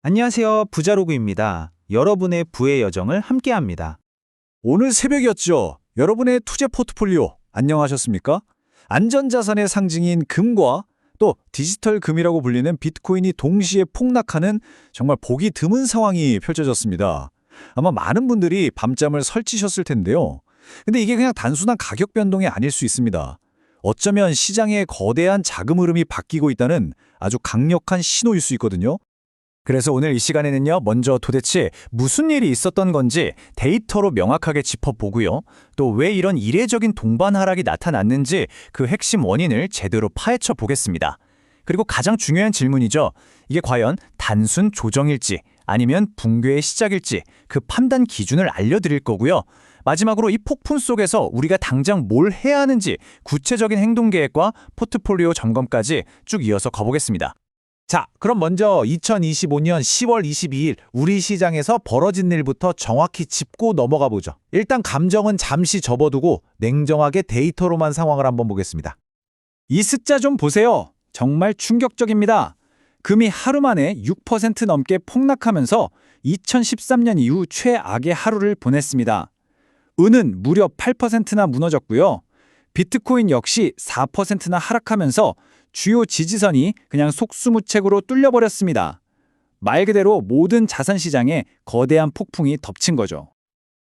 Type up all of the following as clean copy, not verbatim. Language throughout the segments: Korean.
안녕하세요. 부자로그입니다. 여러분의 부의 여정을 함께합니다. 오늘 새벽이었죠. 여러분의 투자 포트폴리오 안녕하셨습니까? 안전자산의 상징인 금과 또 디지털 금이라고 불리는 비트코인이 동시에 폭락하는 정말 보기 드문 상황이 펼쳐졌습니다. 아마 많은 분들이 밤잠을 설치셨을 텐데요. 근데 이게 그냥 단순한 가격 변동이 아닐 수 있습니다. 어쩌면 시장의 거대한 자금 흐름이 바뀌고 있다는 아주 강력한 신호일 수 있거든요. 그래서 오늘 이 시간에는요, 먼저 도대체 무슨 일이 있었던 건지 데이터로 명확하게 짚어보고요. 또 왜 이런 이례적인 동반 하락이 나타났는지 그 핵심 원인을 제대로 파헤쳐 보겠습니다. 그리고 가장 중요한 질문이죠. 이게 과연 단순 조정일지 아니면 붕괴의 시작일지 그 판단 기준을 알려드릴 거고요. 마지막으로 이 폭풍 속에서 우리가 당장 뭘 해야 하는지 구체적인 행동 계획과 포트폴리오 점검까지 쭉 이어서 가보겠습니다. 자, 그럼 먼저 2025년 10월 22일 우리 시장에서 벌어진 일부터 정확히 짚고 넘어가 보죠. 일단 감정은 잠시 접어두고 냉정하게 데이터로만 상황을 한번 보겠습니다. 이 숫자 좀 보세요. 정말 충격적입니다. 금이 하루 만에 6% 넘게 폭락하면서 2013년 이후 최악의 하루를 보냈습니다. 은은 무려 8%나 무너졌고요. 비트코인 역시 4%나 하락하면서 주요 지지선이 그냥 속수무책으로 뚫려버렸습니다. 말 그대로 모든 자산 시장에 거대한 폭풍이 덮친 거죠.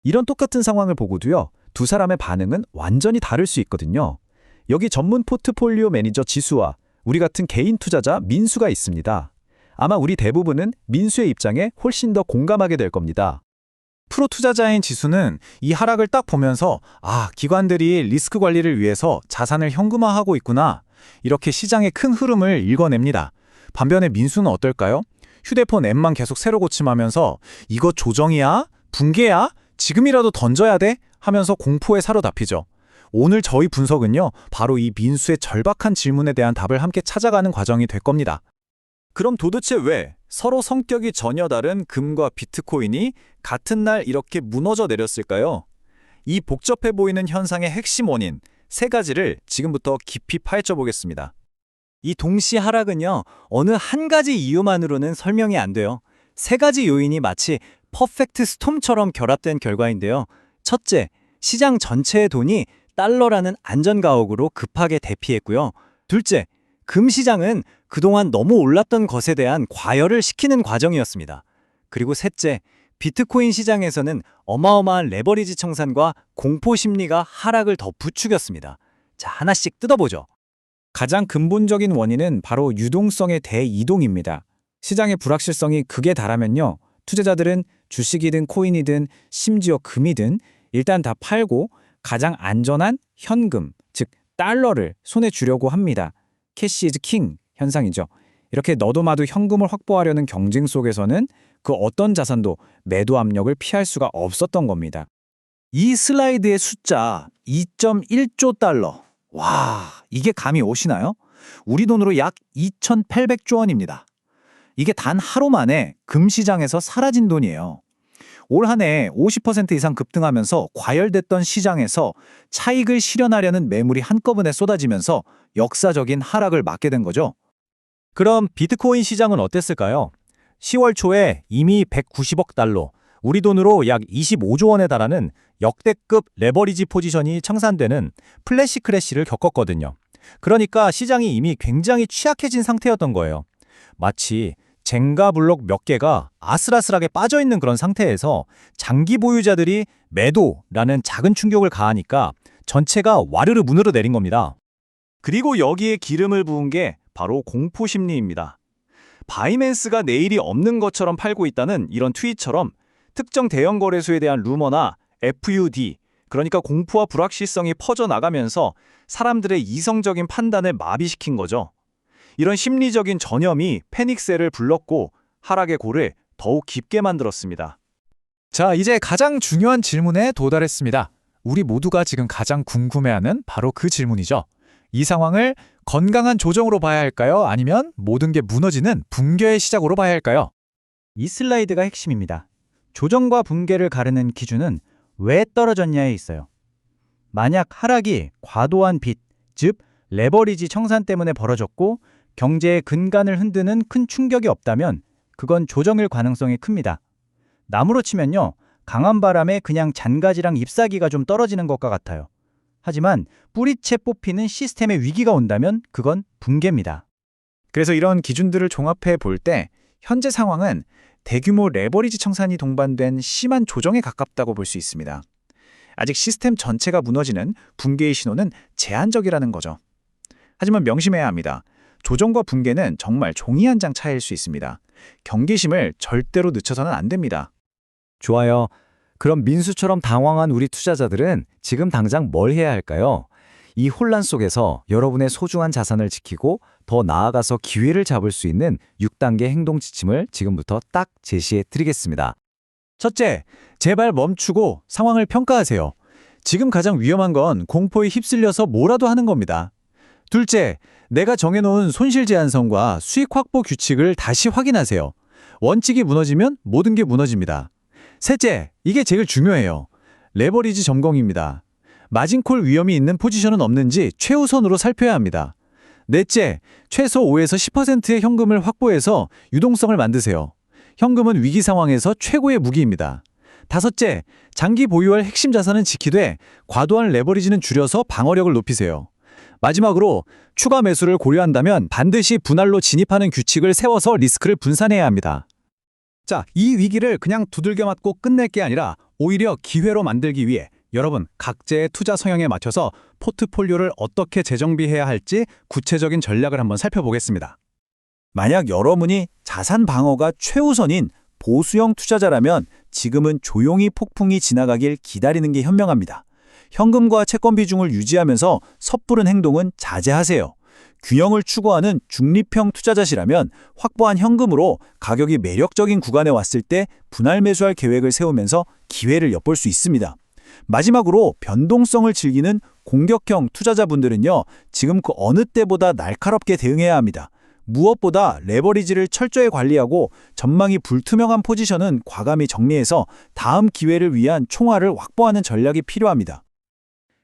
이런 똑같은 상황을 보고도요, 두 사람의 반응은 완전히 다를 수 있거든요. 여기 전문 포트폴리오 매니저 지수와 우리 같은 개인 투자자 민수가 있습니다. 아마 우리 대부분은 민수의 입장에 훨씬 더 공감하게 될 겁니다. 프로 투자자인 지수는 이 하락을 딱 보면서 기관들이 리스크 관리를 위해서 자산을 현금화하고 있구나. 이렇게 시장의 큰 흐름을 읽어냅니다. 반면에 민수는 어떨까요? 휴대폰 앱만 계속 새로 고침하면서 이거 조정이야? 붕괴야? 지금이라도 던져야 돼? 하면서 공포에 사로잡히죠. 오늘 저희 분석은요, 바로 이 민수의 절박한 질문에 대한 답을 함께 찾아가는 과정이 될 겁니다. 그럼 도대체 왜 서로 성격이 전혀 다른 금과 비트코인이 같은 날 이렇게 무너져 내렸을까요? 이 복잡해 보이는 현상의 핵심 원인, 세 가지를 지금부터 깊이 파헤쳐 보겠습니다. 이 동시 하락은요, 어느 한 가지 이유만으로는 설명이 안 돼요. 세 가지 요인이 마치 퍼펙트 스톰처럼 결합된 결과인데요. 첫째, 시장 전체의 돈이 달러라는 안전가옥으로 급하게 대피했고요. 둘째, 금 시장은 그동안 너무 올랐던 것에 대한 과열을 시키는 과정이었습니다. 그리고 셋째, 비트코인 시장에서는 어마어마한 레버리지 청산과 공포 심리가 하락을 더 부추겼습니다. 자, 하나씩 뜯어보죠. 가장 근본적인 원인은 바로 유동성의 대이동입니다. 시장의 불확실성이 극에 달하면요, 투자자들은 주식이든 코인이든 심지어 금이든 일단 다 팔고 가장 안전한 현금, 즉 달러를 손에 쥐려고 합니다. 캐시 이즈 킹 현상이죠. 이렇게 너도 마도 현금을 확보하려는 경쟁 속에서는 그 어떤 자산도 매도 압력을 피할 수가 없었던 겁니다. 이 슬라이드의 숫자 2.1조 달러. 와, 이게 감이 오시나요? 우리 돈으로 약 2,800조 원입니다. 이게 단 하루 만에 금시장에서 사라진 돈이에요. 올 한 해 50% 이상 급등하면서 과열됐던 시장에서 차익을 실현하려는 매물이 한꺼번에 쏟아지면서 역사적인 하락을 맞게 된 거죠. 그럼 비트코인 시장은 어땠을까요? 10월 초에 이미 190억 달러, 우리 돈으로 약 25조 원에 달하는 역대급 레버리지 포지션이 청산되는 플래시 크래시를 겪었거든요. 그러니까 시장이 이미 굉장히 취약해진 상태였던 거예요. 마치 젠가 블록 몇 개가 아슬아슬하게 빠져있는 그런 상태에서 장기 보유자들이 매도라는 작은 충격을 가하니까 전체가 와르르 무너져 내린 겁니다. 그리고 여기에 기름을 부은 게 바로 공포 심리입니다. 바이낸스가 내일이 없는 것처럼 팔고 있다는 이런 트윗처럼 특정 대형 거래소에 대한 루머나 FUD, 그러니까 공포와 불확실성이 퍼져나가면서 사람들의 이성적인 판단을 마비시킨 거죠. 이런 심리적인 전염이 패닉셀을 불렀고 하락의 골을 더욱 깊게 만들었습니다. 자, 이제 가장 중요한 질문에 도달했습니다. 우리 모두가 지금 가장 궁금해하는 바로 그 질문이죠. 이 상황을 건강한 조정으로 봐야 할까요? 아니면 모든 게 무너지는 붕괴의 시작으로 봐야 할까요? 이 슬라이드가 핵심입니다. 조정과 붕괴를 가르는 기준은 왜 떨어졌냐에 있어요. 만약 하락이 과도한 빚, 즉 레버리지 청산 때문에 벌어졌고 경제의 근간을 흔드는 큰 충격이 없다면 그건 조정일 가능성이 큽니다. 나무로 치면요, 강한 바람에 그냥 잔가지랑 잎사귀가 좀 떨어지는 것과 같아요. 하지만 뿌리채 뽑히는 시스템의 위기가 온다면 그건 붕괴입니다. 그래서 이런 기준들을 종합해 볼 때 현재 상황은 대규모 레버리지 청산이 동반된 심한 조정에 가깝다고 볼 수 있습니다. 아직 시스템 전체가 무너지는 붕괴의 신호는 제한적이라는 거죠. 하지만 명심해야 합니다. 조정과 붕괴는 정말 종이 한 장 차이일 수 있습니다. 경계심을 절대로 늦춰서는 안 됩니다. 좋아요. 그럼 민수처럼 당황한 우리 투자자들은 지금 당장 뭘 해야 할까요? 이 혼란 속에서 여러분의 소중한 자산을 지키고 더 나아가서 기회를 잡을 수 있는 6단계 행동 지침을 지금부터 딱 제시해 드리겠습니다. 첫째, 제발 멈추고 상황을 평가하세요. 지금 가장 위험한 건 공포에 휩쓸려서 뭐라도 하는 겁니다. 둘째, 내가 정해놓은 손실 제한선과 수익 확보 규칙을 다시 확인하세요. 원칙이 무너지면 모든 게 무너집니다. 셋째, 이게 제일 중요해요. 레버리지 점검입니다. 마진콜 위험이 있는 포지션은 없는지 최우선으로 살펴야 합니다. 넷째, 최소 5에서 10%의 현금을 확보해서 유동성을 만드세요. 현금은 위기 상황에서 최고의 무기입니다. 다섯째, 장기 보유할 핵심 자산은 지키되 과도한 레버리지는 줄여서 방어력을 높이세요. 마지막으로 추가 매수를 고려한다면 반드시 분할로 진입하는 규칙을 세워서 리스크를 분산해야 합니다. 자, 이 위기를 그냥 두들겨 맞고 끝낼 게 아니라 오히려 기회로 만들기 위해 여러분 각자의 투자 성향에 맞춰서 포트폴리오를 어떻게 재정비해야 할지 구체적인 전략을 한번 살펴보겠습니다. 만약 여러분이 자산 방어가 최우선인 보수형 투자자라면 지금은 조용히 폭풍이 지나가길 기다리는 게 현명합니다. 현금과 채권 비중을 유지하면서 섣부른 행동은 자제하세요. 균형을 추구하는 중립형 투자자시라면 확보한 현금으로 가격이 매력적인 구간에 왔을 때 분할 매수할 계획을 세우면서 기회를 엿볼 수 있습니다. 마지막으로 변동성을 즐기는 공격형 투자자분들은요, 지금 그 어느 때보다 날카롭게 대응해야 합니다. 무엇보다 레버리지를 철저히 관리하고 전망이 불투명한 포지션은 과감히 정리해서 다음 기회를 위한 총알을 확보하는 전략이 필요합니다.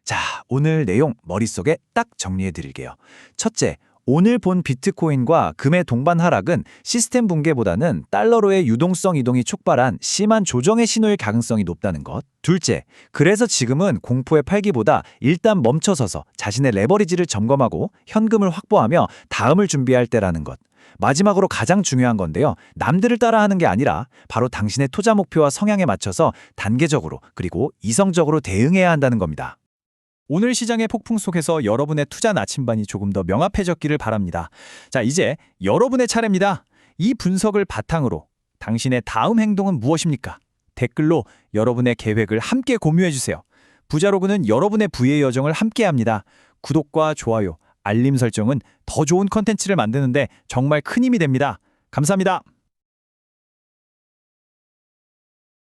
자, 오늘 내용 머릿속에 딱 정리해 드릴게요. 첫째, 오늘 본 비트코인과 금의 동반 하락은 시스템 붕괴보다는 달러로의 유동성 이동이 촉발한 심한 조정의 신호일 가능성이 높다는 것. 둘째, 그래서 지금은 공포의 팔기보다 일단 멈춰서서 자신의 레버리지를 점검하고 현금을 확보하며 다음을 준비할 때라는 것. 마지막으로 가장 중요한 건데요. 남들을 따라하는 게 아니라 바로 당신의 투자 목표와 성향에 맞춰서 단계적으로 그리고 이성적으로 대응해야 한다는 겁니다. 오늘 시장의 폭풍 속에서 여러분의 투자 나침반이 조금 더 명확해졌기를 바랍니다. 자, 이제 여러분의 차례입니다. 이 분석을 바탕으로 당신의 다음 행동은 무엇입니까? 댓글로 여러분의 계획을 함께 공유해주세요. 부자로그는 여러분의 부의 여정을 함께합니다. 구독과 좋아요, 알림 설정은 더 좋은 컨텐츠를 만드는데 정말 큰 힘이 됩니다. 감사합니다.